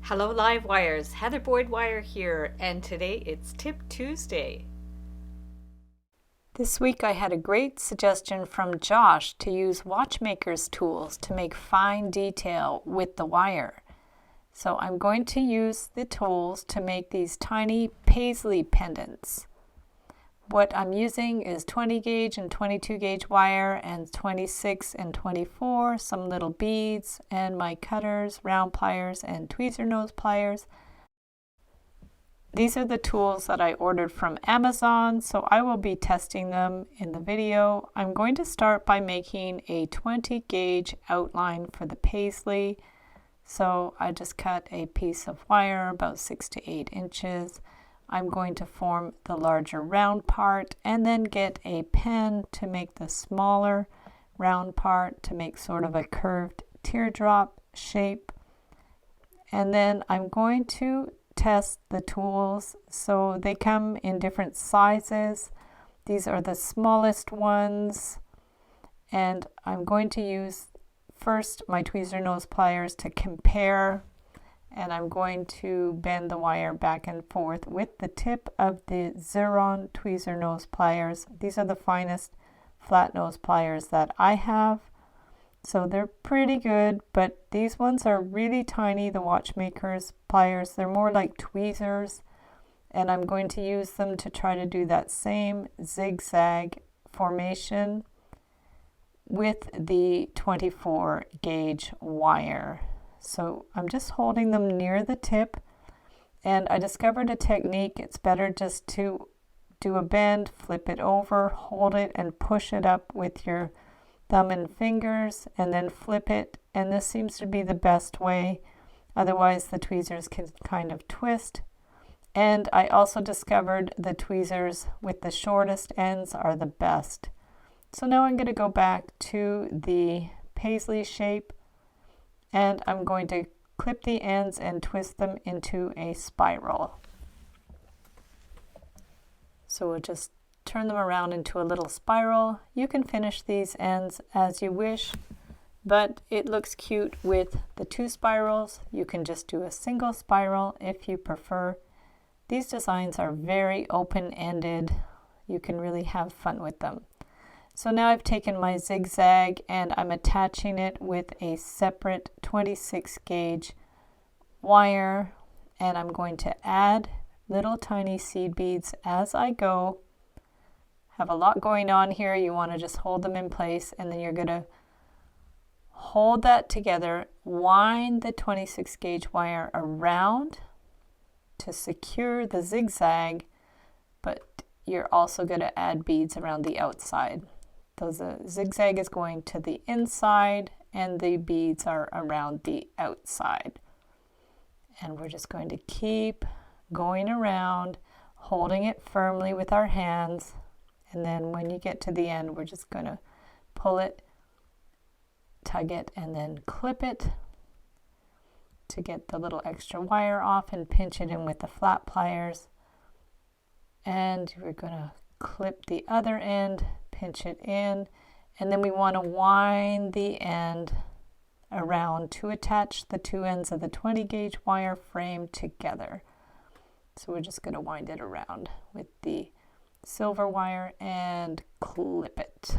Hello Live Wires, Heather Boyd Wire here, and today it's Tip Tuesday. This week I had a great suggestion from Josh to use watchmaker's tools to make fine detail with the wire. So I'm going to use the tools to make these tiny Paisley pendants. What I'm using is 20 gauge and 22 gauge wire and 26 and 24, some little beads, and my cutters, round pliers, and tweezer nose pliers. These are the tools that I ordered from Amazon, so I will be testing them in the video. I'm going to start by making a 20 gauge outline for the Paisley. So I just cut a piece of wire about 6 to 8 inches. I'm going to form the larger round part and then get a pen to make the smaller round part to make sort of a curved teardrop shape. And then I'm going to test the tools. So they come in different sizes. These are the smallest ones. And I'm going to use first my tweezer nose pliers to compare. And I'm going to bend the wire back and forth with the tip of the Xeron tweezer nose pliers. These are the finest flat nose pliers that I have. So they're pretty good, but these ones are really tiny, the watchmaker's pliers. They're more like tweezers, and I'm going to use them to try to do that same zigzag formation with the 24 gauge wire. So I'm just holding them near the tip, and I discovered a technique. It's better just to do a bend, flip it over, hold it, and push it up with your thumb and fingers, and then flip it. And this seems to be the best way. Otherwise, the tweezers can kind of twist. And I also discovered the tweezers with the shortest ends are the best. So now I'm going to go back to the Paisley shape. And I'm going to clip the ends and twist them into a spiral. So we'll just turn them around into a little spiral. You can finish these ends as you wish, but it looks cute with the two spirals. You can just do a single spiral if you prefer. These designs are very open-ended. You can really have fun with them. So now I've taken my zigzag and I'm attaching it with a separate 26 gauge wire, and I'm going to add little tiny seed beads as I go. Have a lot going on here. You want to just hold them in place, and then you're going to hold that together, wind the 26 gauge wire around to secure the zigzag, but you're also going to add beads around the outside. The zigzag is going to the inside and the beads are around the outside. And we're just going to keep going around, holding it firmly with our hands. And then when you get to the end, we're just going to pull it, tug it, and then clip it to get the little extra wire off and pinch it in with the flat pliers. And we're going to clip the other end, pinch it in, and then we want to wind the end around to attach the two ends of the 20 gauge wire frame together. So we're just going to wind it around with the silver wire and clip it.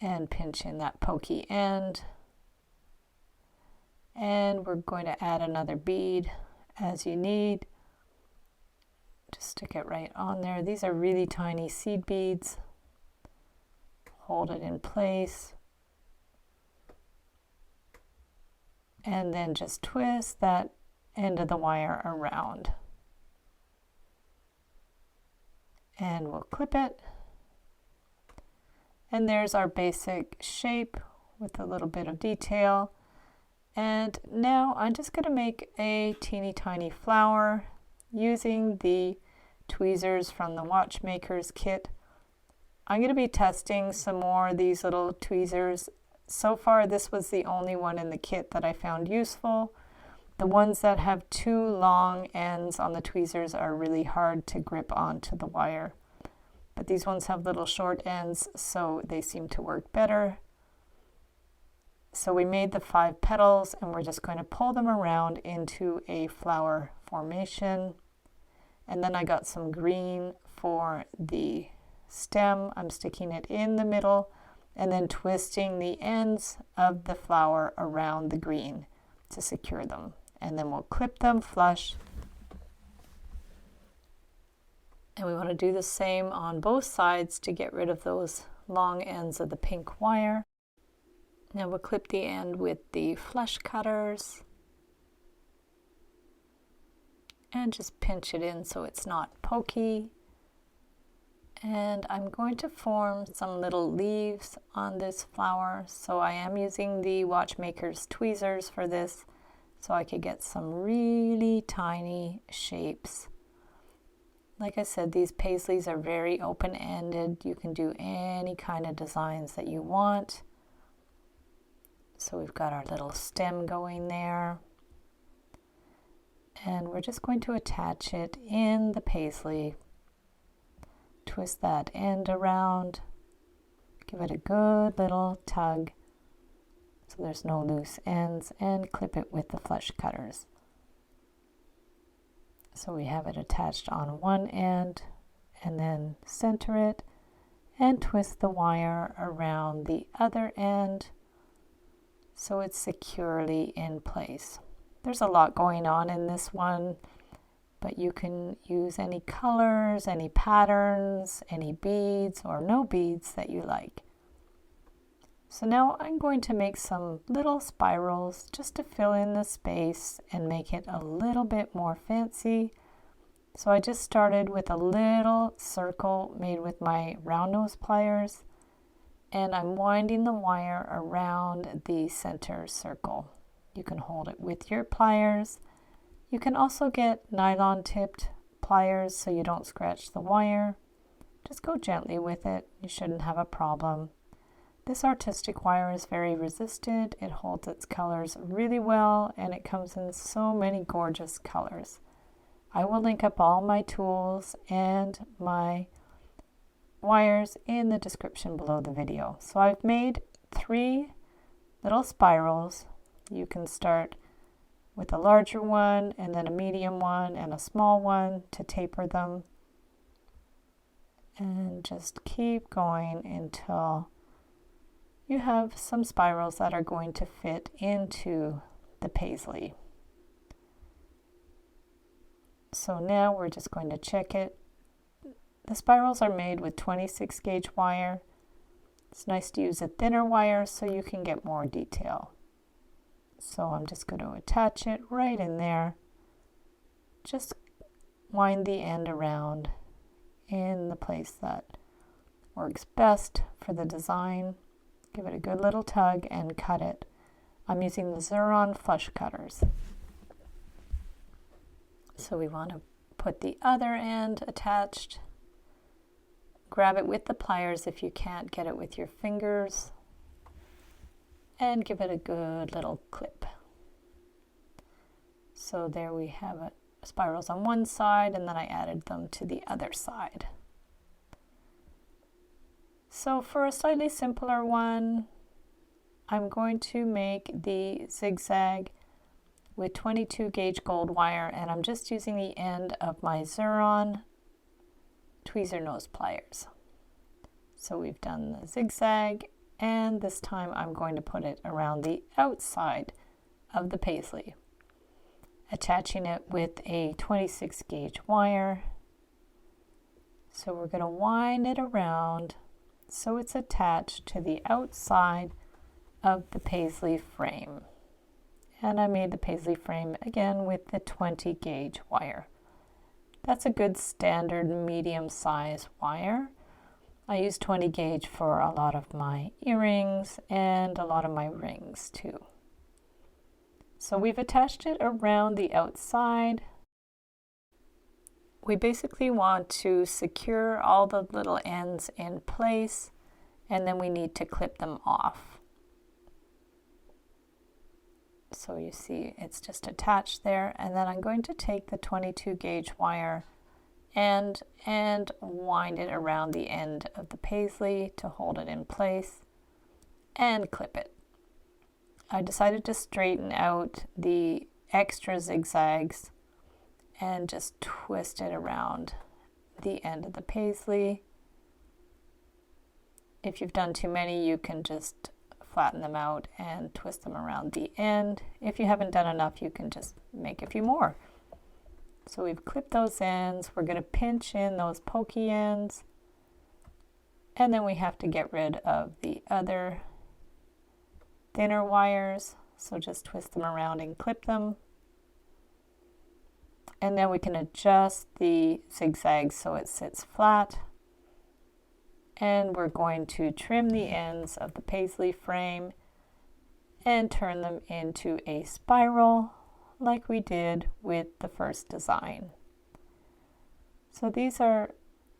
And pinch in that pokey end. And we're going to add another bead as you need. Just stick it right on there. These are really tiny seed beads. Hold it in place. And then just twist that end of the wire around. And we'll clip it. And there's our basic shape with a little bit of detail. And now I'm just going to make a teeny tiny flower using the tweezers from the watchmaker's kit. I'm going to be testing some more of these little tweezers. So far, this was the only one in the kit that I found useful. The ones that have too long ends on the tweezers are really hard to grip onto the wire. But these ones have little short ends, so they seem to work better. So we made the 5 petals and we're just going to pull them around into a flower formation. And then I got some green for the stem. I'm sticking it in the middle and then twisting the ends of the flower around the green to secure them. And then we'll clip them flush. And we want to do the same on both sides to get rid of those long ends of the pink wire. Now we'll clip the end with the flush cutters and just pinch it in so it's not pokey. And I'm going to form some little leaves on this flower. So I am using the Watchmaker's tweezers for this, so I could get some really tiny shapes. Like I said, these Paisleys are very open-ended. You can do any kind of designs that you want. So we've got our little stem going there. And we're just going to attach it in the Paisley. Twist that end around. Give it a good little tug so there's no loose ends, and clip it with the flush cutters. So we have it attached on one end, and then center it and twist the wire around the other end so it's securely in place. There's a lot going on in this one, but you can use any colors, any patterns, any beads or no beads that you like. So now I'm going to make some little spirals just to fill in the space and make it a little bit more fancy. So I just started with a little circle made with my round nose pliers, and I'm winding the wire around the center circle. You can hold it with your pliers. You can also get nylon tipped pliers so you don't scratch the wire. Just go gently with it. You shouldn't have a problem. This artistic wire is very resistant. It holds its colors really well, and it comes in so many gorgeous colors. I will link up all my tools and my wires in the description below the video. So I've made 3 little spirals. You can start with a larger one and then a medium one and a small one to taper them. And just keep going until you have some spirals that are going to fit into the Paisley. So now we're just going to check it. The spirals are made with 26 gauge wire. It's nice to use a thinner wire so you can get more detail. So I'm just going to attach it right in there. Just wind the end around in the place that works best for the design. Give it a good little tug and cut it. I'm using the Xuron flush cutters. So we want to put the other end attached. Grab it with the pliers if you can't get it with your fingers, and give it a good little clip. So there we have it, spirals on one side, and then I added them to the other side. So for a slightly simpler one, I'm going to make the zigzag with 22 gauge gold wire, and I'm just using the end of my Xuron tweezer nose pliers. So we've done the zigzag, and this time I'm going to put it around the outside of the Paisley, attaching it with a 26 gauge wire. So we're going to wind it around so it's attached to the outside of the Paisley frame. And I made the Paisley frame again with the 20 gauge wire. That's a good standard medium size wire. I use 20 gauge for a lot of my earrings and a lot of my rings too. So we've attached it around the outside. We basically want to secure all the little ends in place, and then we need to clip them off. So you see it's just attached there, and then I'm going to take the 22 gauge wire and wind it around the end of the Paisley to hold it in place and clip it. I decided to straighten out the extra zigzags and just twist it around the end of the paisley. If you've done too many, you can just flatten them out and twist them around the end. If you haven't done enough, you can just make a few more. So we've clipped those ends. We're going to pinch in those pokey ends. And then we have to get rid of the other thinner wires. So just twist them around and clip them. And then we can adjust the zigzags so it sits flat. And we're going to trim the ends of the paisley frame and turn them into a spiral like we did with the first design. So these are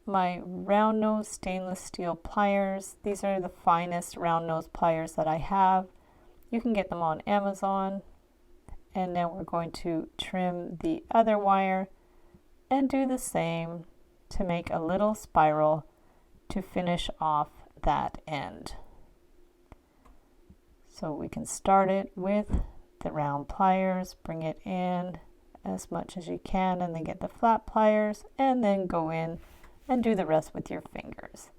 my round nose stainless steel pliers. These are the finest round nose pliers that I have. You can get them on Amazon. And now we're going to trim the other wire and do the same to make a little spiral to finish off that end. So we can start it with the round pliers, bring it in as much as you can, and then get the flat pliers, and then go in and do the rest with your fingers.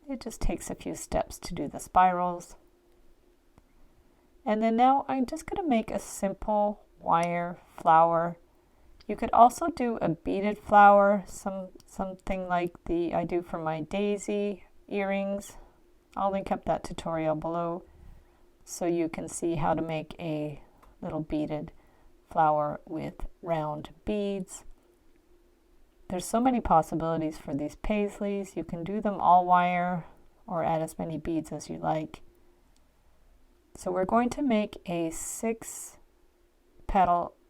It just takes a few steps to do the spirals. And then now I'm just going to make a simple wire flower. You could also do a beaded flower, something like I do for my daisy earrings. I'll link up that tutorial below so you can see how to make a little beaded flower with round beads. There's so many possibilities for these paisleys. You can do them all wire or add as many beads as you like. So we're going to make a 6-petal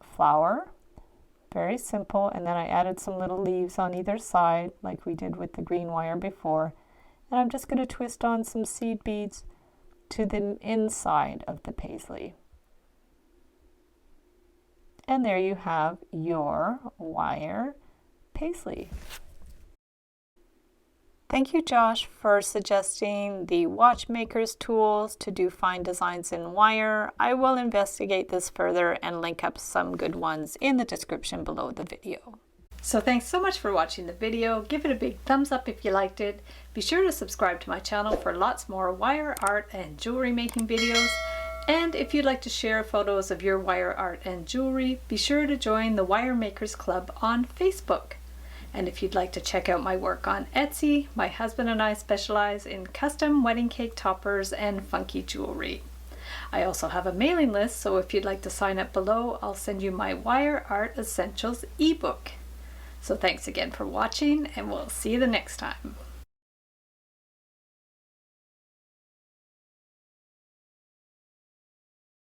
flower. Very simple. And then I added some little leaves on either side like we did with the green wire before. And I'm just going to twist on some seed beads to the inside of the paisley. And there you have your wire paisley. Thank you, Josh, for suggesting the watchmaker's tools to do fine designs in wire. I will investigate this further and link up some good ones in the description below the video. So thanks so much for watching the video. Give it a big thumbs up if you liked it. Be sure to subscribe to my channel for lots more wire art and jewelry making videos. And if you'd like to share photos of your wire art and jewelry, be sure to join the Wire Makers Club on Facebook. And if you'd like to check out my work on Etsy, my husband and I specialize in custom wedding cake toppers and funky jewelry. I also have a mailing list, so if you'd like to sign up below, I'll send you my Wire Art Essentials ebook. So thanks again for watching, and we'll see you the next time.